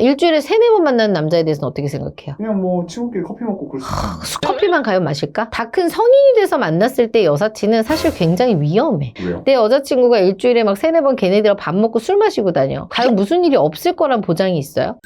일주일에 3-4번 만나는 남자에 대해서는 어떻게 생각해요? 그냥 뭐 친구끼리 커피 먹고 그럴 수 있잖아요. 커피만 가요 마실까? 다 큰 성인이 돼서 만났을 때 여사친은 사실 굉장히 위험해. 왜요? 내 여자친구가 일주일에 막 3-4번 걔네들하고 밥 먹고 술 마시고 다녀. 과연 무슨 일이 없을 거란 보장이 있어요?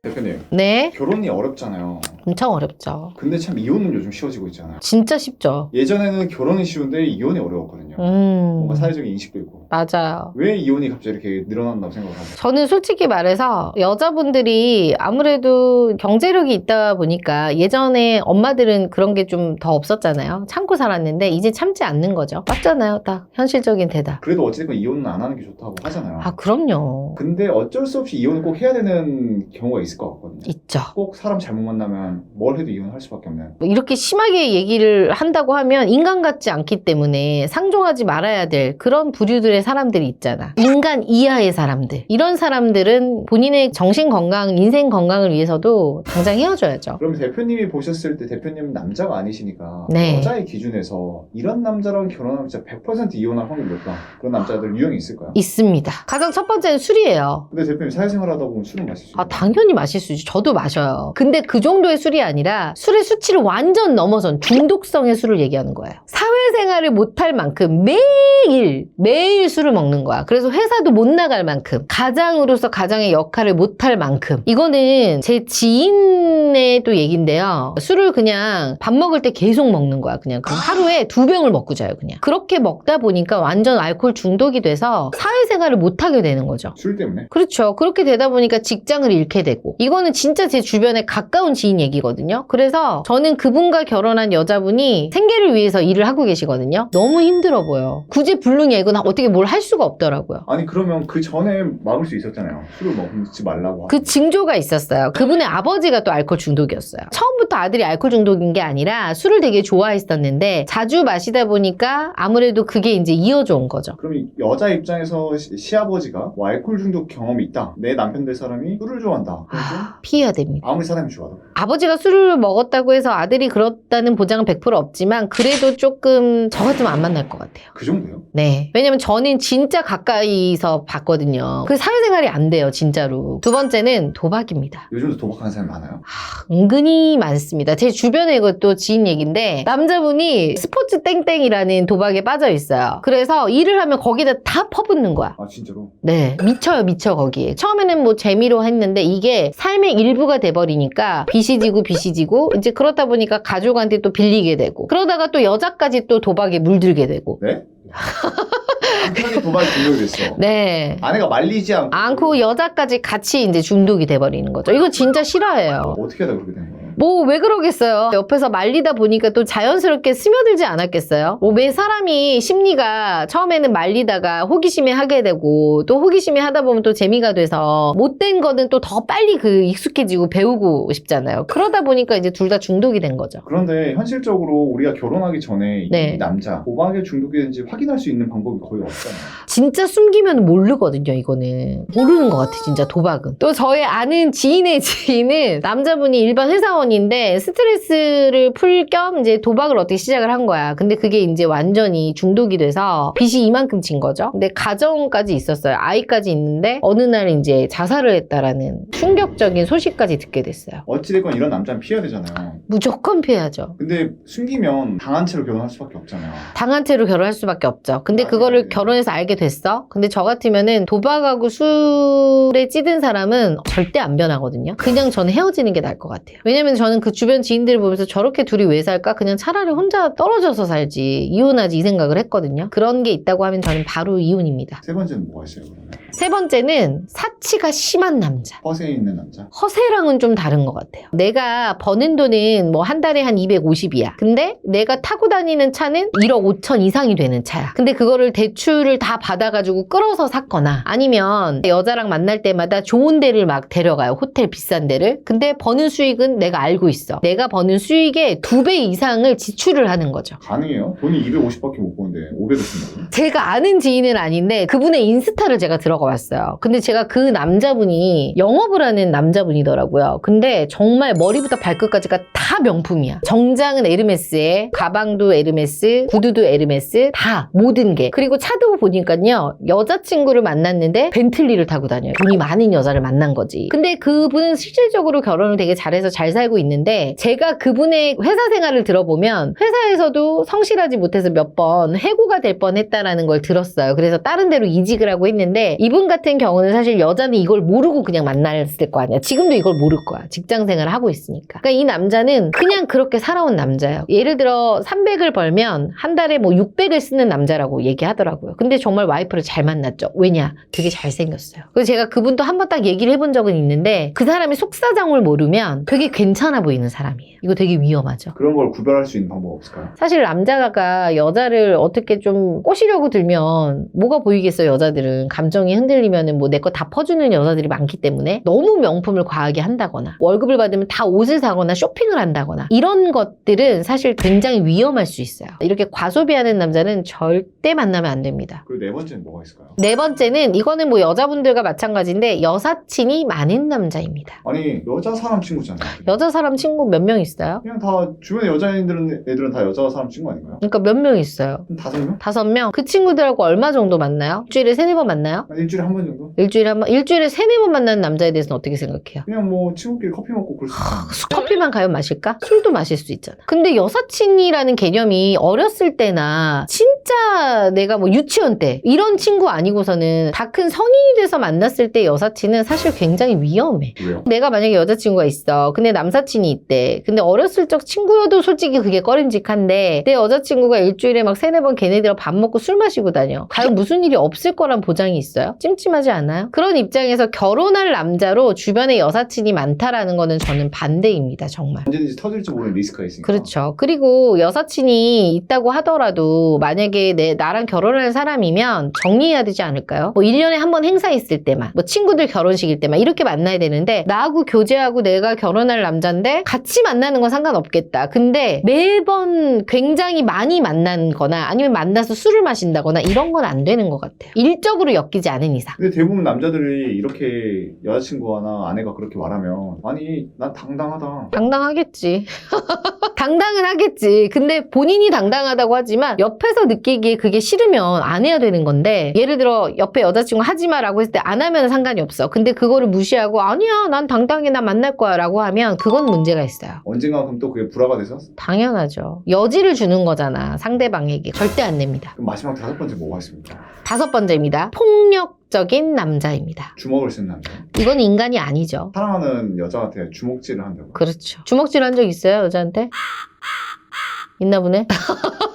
대표님, 네? 결혼이 어렵잖아요. 엄청 어렵죠. 근데 참 이혼은 요즘 쉬워지고 있잖아요. 진짜 쉽죠. 예전에는 결혼이 쉬운데 이혼이 어려웠거든요. 뭔가 사회적인 인식도 있고. 맞아요. 왜 이혼이 갑자기 이렇게 늘어난다고 생각을 하세요? 저는 솔직히 말해서 여자분들이 아무래도 경제력이 있다 보니까 예전에 엄마들은 그런 게 좀 더 없었잖아요. 참고 살았는데 이제 참지 않는 거죠. 맞잖아요. 딱 현실적인 대답. 그래도 어쨌든 이혼은 안 하는 게 좋다고 하잖아요. 아 그럼요. 근데 어쩔 수 없이 이혼을 꼭 해야 되는 경우가 있을 것 같거든요. 있죠. 꼭 사람 잘못 만나면 뭘 해도 이혼할 수밖에 없는. 뭐 이렇게 심하게 얘기를 한다고 하면 인간 같지 않기 때문에 상종하지 말아야 될 그런 부류들의 사람들이 있잖아. 인간 이하의 사람들. 이런 사람들은 본인의 정신 건강, 인생 건강을 위해서도 당장 헤어져야죠. 그럼 대표님이 보셨을 때 대표님은 남자가 아니시니까 네. 여자의 기준에서 이런 남자랑 결혼하면 진짜 100% 이혼할 확률이 높다. 그런 남자들 유형이 있을까요? 있습니다. 가장 첫 번째는 술이에요. 근데 대표님 사회생활 하다 보면 술은 마실 수 있어요. 아, 당연히 마실 수 있죠. 저도 마셔요. 근데 그 정도의 술이 아니라 술의 수치를 완전 넘어선 중독성의 술을 얘기하는 거예요. 사회생활을 못할 만큼 매일 술을 먹는 거야. 그래서 회사도 못 나갈 만큼, 가장으로서 가장의 역할을 못할 만큼. 이거는 제 지인의 또 얘기인데요. 술을 그냥 밥 먹을 때 계속 먹는 거야. 그냥 하루에 2병을 먹고 자요. 그냥 그렇게 먹다 보니까 완전 알코올 중독이 돼서 사회생활을 못하게 되는 거죠. 술 때문에? 그렇죠. 그렇게 되다 보니까 직장을 잃게 되고. 이거는 진짜 제 주변에 가까운 지인 얘기거든요. 그래서 저는 그분과 결혼한 여자분이 생계를 위해서 일을 하고 계시거든요. 너무 힘들어 보여. 구제불능이야. 이건 어떻게 뭘 할 수가 없더라고요. 아니 그러면 그 전에 막을 수 있었잖아요. 술을 먹지 말라고. 그 징조가 있었어요. 그분의 아버지가 또 알코올 중독이었어요. 처음부터 아들이 알코올 중독인 게 아니라 술을 되게 좋아했었는데 자주 마시다 보니까 아무래도 그게 이제 이어져 온 거죠. 그럼 여자 입장에서 시아버지가 뭐 알코올 중독 경험이 있다. 내 남편 될 사람이 술을 좋아한다. 그럼 좀 피해야 됩니다. 아무리 사람이 좋아도. 아버지가 술을 먹었다고 해서 아들이 그렇다는 보장은 100% 없지만 그래도 조금 저 같으면 안 만날 것 같아요. 그 정도요? 네. 왜냐면 저는 진짜 가까이서 봤거든요. 그 사회생활이 안 돼요, 진짜로. 두 번째는 도박입니다. 요즘도 도박하는 사람이 많아요? 은근히 많습니다. 제 주변에 이것도 지인 얘기인데 남자분이 스포츠 땡땡이라는 도박에 빠져 있어요. 그래서 일을 하면 거기다 다 퍼붓는 거야. 아 진짜로? 네. 미쳐요, 미쳐 거기에. 처음에는 뭐 재미로 했는데 이게 삶의 일부가 돼버리니까 빚이 지고 이제 그렇다 보니까 가족한테 또 빌리게 되고 그러다가 또 여자까지 또 도박에 물들게 되고. 네? 남편이 도박에 중독이 됐어. 네. 아내가 말리지 않고 여자까지 같이 이제 중독이 돼버리는 거죠. 이거 진짜 싫어해요. 어떻게 하다 그렇게 된 거예요? 뭐 왜 그러겠어요. 옆에서 말리다 보니까 또 자연스럽게 스며들지 않았겠어요. 뭐 매 사람이 심리가 처음에는 말리다가 호기심에 하게 되고 또 호기심에 하다 보면 또 재미가 돼서 못된 거는 또 더 빨리 그 익숙해지고 배우고 싶잖아요. 그러다 보니까 이제 둘 다 중독이 된 거죠. 그런데 현실적으로 우리가 결혼하기 전에 네. 이 남자 도박에 중독이 된지 확인할 수 있는 방법이 거의 없잖아요. 진짜 숨기면 모르거든요. 이거는 모르는 것 같아. 진짜 도박은. 또 저의 아는 지인의 지인은 남자분이 일반 회사원인데 스트레스를 풀 겸 이제 도박을 어떻게 시작을 한 거야. 근데 그게 이제 완전히 중독이 돼서 빚이 이만큼 진 거죠. 근데 가정까지 있었어요. 아이까지 있는데 어느 날 이제 자살을 했다라는 충격적인 소식까지 듣게 됐어요. 어찌됐건 이런 남자는 피해야 되잖아요. 무조건 피해야죠. 근데 숨기면 당한 채로 결혼할 수밖에 없잖아요. 당한 채로 결혼할 수밖에 없죠. 근데 맞아요. 그거를 결혼해서 알게 됐어? 근데 저 같으면은 도박하고 술에 찌든 사람은 절대 안 변하거든요. 그냥 저는 헤어지는 게 나을 것 같아요. 왜냐면 저는 그 주변 지인들을 보면서 저렇게 둘이 왜 살까? 그냥 차라리 혼자 떨어져서 살지. 이혼하지 이 생각을 했거든요. 그런 게 있다고 하면 저는 바로 이혼입니다. 세 번째는 뭐가 있어요, 그러면? 세 번째는 사치가 심한 남자. 허세에 있는 남자? 허세랑은 좀 다른 것 같아요. 내가 버는 돈은 뭐 한 달에 한 250이야. 근데 내가 타고 다니는 차는 1억 5천 이상이 되는 차야. 근데 그거를 대출을 다 받아가지고 끌어서 샀거나 아니면 여자랑 만날 때마다 좋은 데를 막 데려가요. 호텔 비싼 데를. 근데 버는 수익은 내가 알고 있어. 내가 버는 수익의 2배 이상을 지출을 하는 거죠. 가능해요? 돈이 250밖에 못 버는데 500을 쓴다고요? 제가 아는 지인은 아닌데 그분의 인스타를 제가 들어가 겪어봤어요. 근데 제가 그 남자분이 영업을 하는 남자분이더라고요. 근데 정말 머리부터 발끝까지가 다 명품이야. 정장은 에르메스에, 가방도 에르메스, 구두도 에르메스, 다 모든 게. 그리고 차도 보니까요, 여자친구를 만났는데 벤틀리를 타고 다녀요. 돈이 많은 여자를 만난 거지. 근데 그분은 실질적으로 결혼을 되게 잘해서 잘 살고 있는데, 제가 그분의 회사 생활을 들어보면 회사에서도 성실하지 못해서 몇 번 해고가 될 뻔했다라는 걸 들었어요. 그래서 다른 데로 이직을 하고 했는데, 이분 같은 경우는 사실 여자는 이걸 모르고 그냥 만났을 거 아니야. 지금도 이걸 모를 거야. 직장 생활을 하고 있으니까. 그러니까 이 남자는 그냥 그렇게 살아온 남자예요. 예를 들어 300을 벌면 한 달에 뭐 600을 쓰는 남자라고 얘기하더라고요. 근데 정말 와이프를 잘 만났죠. 왜냐? 되게 잘생겼어요. 그래서 제가 그분도 한 번 딱 얘기를 해본 적은 있는데, 그 사람이 속사정을 모르면 되게 괜찮아 보이는 사람이에요. 이거 되게 위험하죠. 그런 걸 구별할 수 있는 방법 없을까요? 사실 남자가 여자를 어떻게 좀 꼬시려고 들면 뭐가 보이겠어요. 여자들은 감정이 흔들리면은 뭐 내 거 다 퍼주는 여자들이 많기 때문에 너무 명품을 과하게 한다거나 월급을 받으면 다 옷을 사거나 쇼핑을 한다거나 이런 것들은 사실 굉장히 위험할 수 있어요. 이렇게 과소비하는 남자는 절대 만나면 안 됩니다. 그리고 네 번째는 뭐가 있을까요? 네 번째는 이거는 뭐 여자분들과 마찬가지인데 여사친이 많은 남자입니다. 아니 여자 사람 친구잖아요. 여자 사람 친구 몇 명 있어요? 그냥 다 주변에 애들은 다 여자 사람 친구 아닌가요? 그러니까 몇 명 있어요? 한 5명? 5명? 그 친구들하고 얼마 정도 만나요? 일주일에 3-4번 만나요? 한 일주일에 한 번 정도? 일주일에 3-4번 만나는 남자에 대해서는 어떻게 생각해요? 그냥 뭐 친구끼리 커피 먹고 그럴 수 있잖아요. 커피만 가요 마실까? 술도 마실 수 있잖아. 근데 여사친이라는 개념이 어렸을 때나 진짜 내가 뭐 유치원 때 이런 친구 아니고서는 다 큰 성인이 돼서 만났을 때 여사친은 사실 굉장히 위험해. 왜요? 내가 만약에 여자친구가 있어. 근데 남사친이 있대. 근데 어렸을 적 친구여도 솔직히 그게 꺼림직한데 내 여자친구가 일주일에 막 3-4번 걔네들하고 밥 먹고 술 마시고 다녀. 과연 무슨 일이 없을 거란 보장이 있어요? 찜찜하지 않아요? 그런 입장에서 결혼할 남자로 주변에 여사친이 많다라는 거는 저는 반대입니다. 정말. 언제든지 터질지 모르는 리스크가 있으니까. 그렇죠. 그리고 여사친이 있다고 하더라도 만약에 나랑 결혼할 사람이면 정리해야 되지 않을까요? 뭐 1년에 한 번 행사 있을 때만, 뭐 친구들 결혼식일 때만 이렇게 만나야 되는데 나하고 교제하고 내가 결혼할 남자인데 같이 만나는 건 상관없겠다. 근데 매번 굉장히 많이 만나는 거나 아니면 만나서 술을 마신다거나 이런 건 안 되는 것 같아요. 일적으로 엮이지 않은 이상. 근데 대부분 남자들이 이렇게 여자친구나 아내가 그렇게 말하면 아니 난 당당하다. 당당하겠지. 당당은 하겠지. 근데 본인이 당당하다고 하지만 옆에서 느끼기에 그게 싫으면 안 해야 되는 건데 예를 들어 옆에 여자친구 하지 마라고 했을 때 안 하면 상관이 없어. 근데 그거를 무시하고 아니야 난 당당해 나 만날 거야 라고 하면 그건 문제가 있어요. 언젠가 그럼 또 그게 불화가 돼서? 당연하죠. 여지를 주는 거잖아 상대방에게. 절대 안 냅니다. 그럼 마지막 5번째 뭐가 있습니까? 5번째입니다. 폭력적인 남자입니다. 주먹을 쓴 남자. 이건 인간이 아니죠. 사랑하는 여자한테 주먹질을 한다고. 그렇죠. 주먹질 한 적 있어요 여자한테? 있나 보네?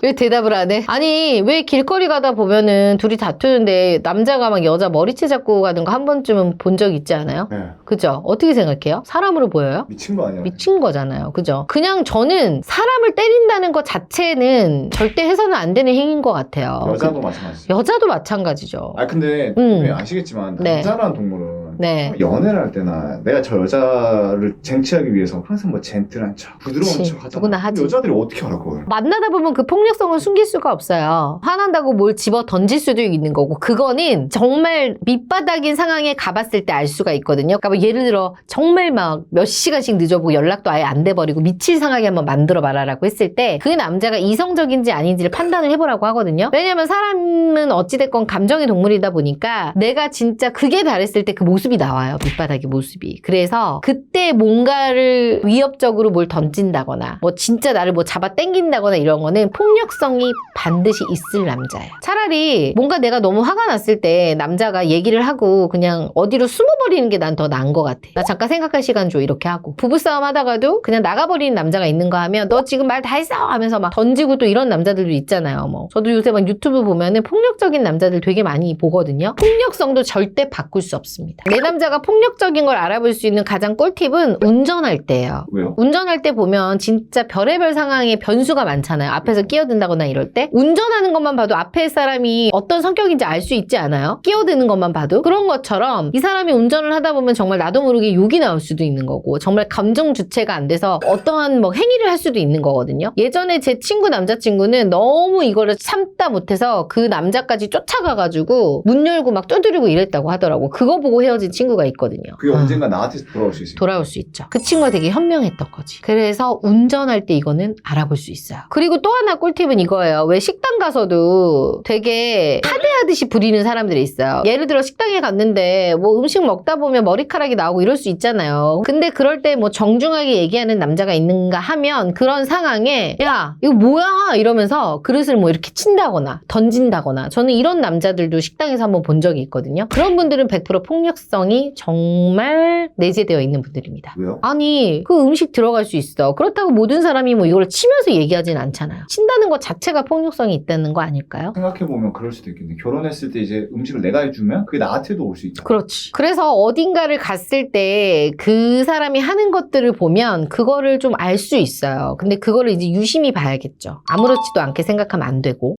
왜 대답을 안 해? 아니 왜 길거리 가다 보면은 둘이 다투는데 남자가 막 여자 머리채 잡고 가는 거 한 번쯤은 본 적 있지 않아요? 네. 그죠? 어떻게 생각해요? 사람으로 보여요? 미친 거 아니야? 미친 거잖아요. 그죠? 그냥 저는 사람을 때린다는 것 자체는 절대 해서는 안 되는 행위인 것 같아요. 여자도 마찬가지죠. 여자도 마찬가지죠. 아 근데 분명히 아시겠지만 네. 남자라는 동물은 네. 연애를 할 때나 내가 저 여자를 쟁취하기 위해서 항상 뭐 젠틀한 척, 부드러운 그치. 척 하잖아. 누구나 하지. 근데 여자들이 어떻게 알아 그걸? 만나다 보면 그 폭력성을 숨길 수가 없어요. 화난다고 뭘 집어 던질 수도 있는 거고 그거는 정말 밑바닥인 상황에 가봤을 때 알 수가 있거든요. 그러니까 뭐 예를 들어 정말 막 몇 시간씩 늦어보고 연락도 아예 안 돼버리고 미칠 상황에 한번 만들어 봐라라고 했을 때 그 남자가 이성적인지 아닌지를 판단을 해보라고 하거든요. 왜냐면 사람은 어찌됐건 감정의 동물이다 보니까 내가 진짜 그게 다랬을 때 그 모습이 나와요. 밑바닥의 모습이. 그래서 그때 뭔가를 위협적으로 뭘 던진다거나 뭐 진짜 나를 뭐 잡아 당긴다거나 이런 거는 폭력성이 반드시 있을 남자예요. 차라리 뭔가 내가 너무 화가 났을 때 남자가 얘기를 하고 그냥 어디로 숨어버리는 게 난 더 나은 것 같아. 나 잠깐 생각할 시간 줘 이렇게 하고 부부싸움 하다가도 그냥 나가버리는 남자가 있는가 하면 너 지금 말 다 했어 하면서 막 던지고 또 이런 남자들도 있잖아요. 뭐 저도 요새 막 유튜브 보면은 폭력적인 남자들 되게 많이 보거든요. 폭력성도 절대 바꿀 수 없습니다. 내 남자가 폭력적인 걸 알아볼 수 있는 가장 꿀팁은 운전할 때예요. 왜요? 운전할 때 보면 진짜 별의별 상황에 변수가 많잖아요. 앞에서 끼어든다거나 이럴 때. 운전하는 것만 봐도 앞에 사람이 어떤 성격인지 알 수 있지 않아요? 끼어드는 것만 봐도. 그런 것처럼 이 사람이 운전을 하다 보면 정말 나도 모르게 욕이 나올 수도 있는 거고 정말 감정 주체가 안 돼서 어떠한 뭐 행위를 할 수도 있는 거거든요. 예전에 제 친구 남자친구는 너무 이거를 참다 못해서 그 남자까지 쫓아가가지고 문 열고 막 두드리고 이랬다고 하더라고. 그거 보고 헤어진 친구가 있거든요. 그게 언젠가 나한테 돌아올 수 있어요. 돌아올 수 있죠. 그 친구가 되게 현명했던 거지. 그래서 운전할 때 이거는 알아볼 수 있어요. 그리고 또 하나 꿀팁은 이거예요. 왜 식당 가서도 되게 하대하듯이 부리는 사람들이 있어요. 예를 들어 식당에 갔는데 뭐 음식 먹다 보면 머리카락이 나오고 이럴 수 있잖아요. 근데 그럴 때 뭐 정중하게 얘기하는 남자가 있는가 하면 그런 상황에 야 이거 뭐야 이러면서 그릇을 뭐 이렇게 친다거나 던진다거나 저는 이런 남자들도 식당에서 한번 본 적이 있거든요. 그런 분들은 100% 폭력성이 정말 내재되어 있는 분들입니다. 왜요? 아니 그 음식 들어갈 수 있어. 그렇다고 모든 사람이 뭐 이걸 치면서 얘기하진 않잖아요. 친다는 것 자체가 폭력성이 있다는 거 아닐까요? 생각해보면 그럴 수도 있겠네. 결혼했을 때 이제 음식을 내가 해주면 그게 나한테도 올 수 있잖아. 그렇지. 그래서 어딘가를 갔을 때 그 사람이 하는 것들을 보면 그거를 좀 알 수 있어요. 근데 그거를 이제 유심히 봐야겠죠. 아무렇지도 않게 생각하면 안 되고.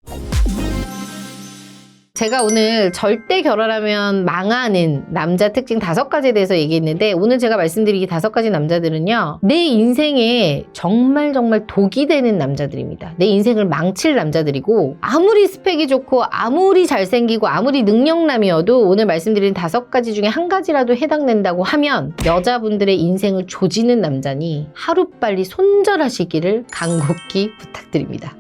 제가 오늘 절대 결혼하면 망하는 남자 특징 5가지에 대해서 얘기했는데 오늘 제가 말씀드린 이 5가지 남자들은요. 내 인생에 정말 독이 되는 남자들입니다. 내 인생을 망칠 남자들이고 아무리 스펙이 좋고 아무리 잘생기고 아무리 능력남이어도 오늘 말씀드린 5가지 중에 한 가지라도 해당된다고 하면 여자분들의 인생을 조지는 남자니 하루빨리 손절하시기를 간곡히 부탁드립니다.